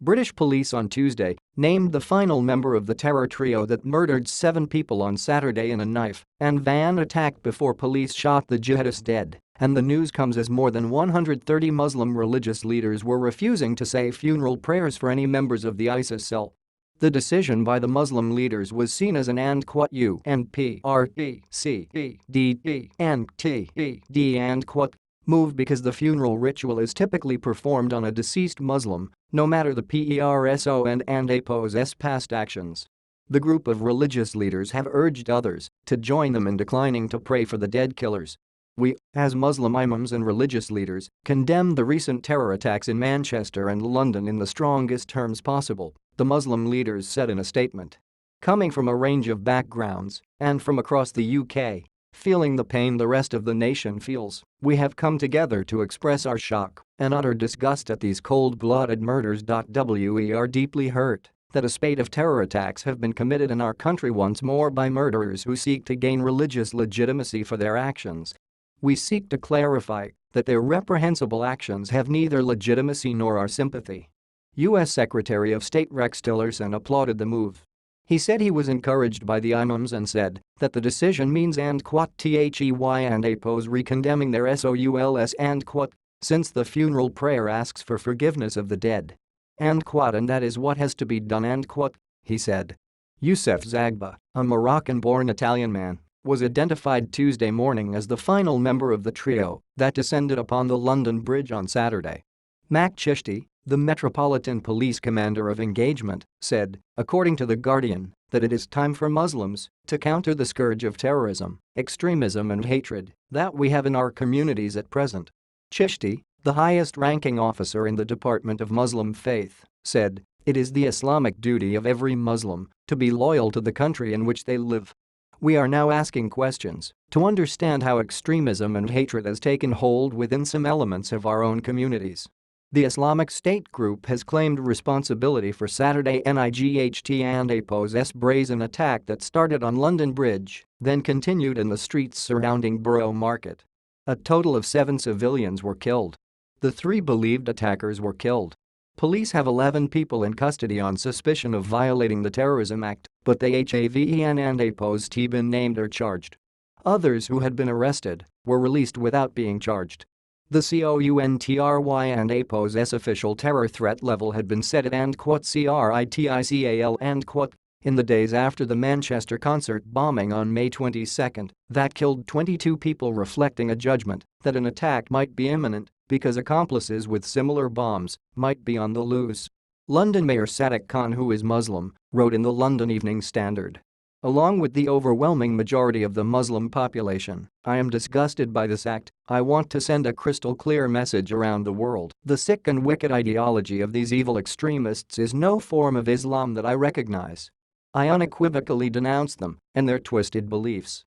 British police on Tuesday named the final member of the terror trio that murdered 7 people on Saturday in a knife and van attack before police shot the jihadist dead, and the news comes as more than 130 Muslim religious leaders were refusing to say funeral prayers for any members of the ISIS cell. The decision by the Muslim leaders was seen as an move because the funeral ritual is typically performed on a deceased Muslim, no matter the person and APO's past actions. The group of religious leaders have urged others to join them in declining to pray for the dead killers. We, as Muslim imams and religious leaders, condemn the recent terror attacks in Manchester and London in the strongest terms possible, the Muslim leaders said in a statement. Coming from a range of backgrounds and from across the UK, feeling the pain the rest of the nation feels, we have come together to express our shock and utter disgust at these cold-blooded murders. We are deeply hurt that a spate of terror attacks have been committed in our country once more by murderers who seek to gain religious legitimacy for their actions. We seek to clarify that their reprehensible actions have neither legitimacy nor our sympathy. U.S. Secretary of State Rex Tillerson applauded the move. He said he was encouraged by the imams and said that the decision means "THEY and APOs re-condemning their SOULs since the funeral prayer asks for forgiveness of the dead. And that is what has to be done," he said. Youssef Zagba, a Moroccan-born Italian man, was identified Tuesday morning as the final member of the trio that descended upon the London Bridge on Saturday. Mac Chishti, the Metropolitan Police Commander of Engagement, said, according to The Guardian, that it is time for Muslims to counter the scourge of terrorism, extremism and hatred that we have in our communities at present. Chishti, the highest-ranking officer in the Department of Muslim Faith, said, "It is the Islamic duty of every Muslim to be loyal to the country in which they live. We are now asking questions to understand how extremism and hatred has taken hold within some elements of our own communities." The Islamic State group has claimed responsibility for Saturday NIGHT and APO's brazen attack that started on London Bridge, then continued in the streets surrounding Borough Market. A total of 7 civilians were killed. The 3 believed attackers were killed. Police have 11 people in custody on suspicion of violating the Terrorism Act, but the HAVEN and APO's been named or charged. Others who had been arrested were released without being charged. The COUNTRY and APO's official terror threat level had been set at CRITICAL in the days after the Manchester concert bombing on May 22 that killed 22 people, reflecting a judgment that an attack might be imminent because accomplices with similar bombs might be on the loose. London Mayor Sadiq Khan, who is Muslim, wrote in the London Evening Standard, "Along with the overwhelming majority of the Muslim population, I am disgusted by this act. I want to send a crystal clear message around the world. The sick and wicked ideology of these evil extremists is no form of Islam that I recognize. I unequivocally denounce them and their twisted beliefs.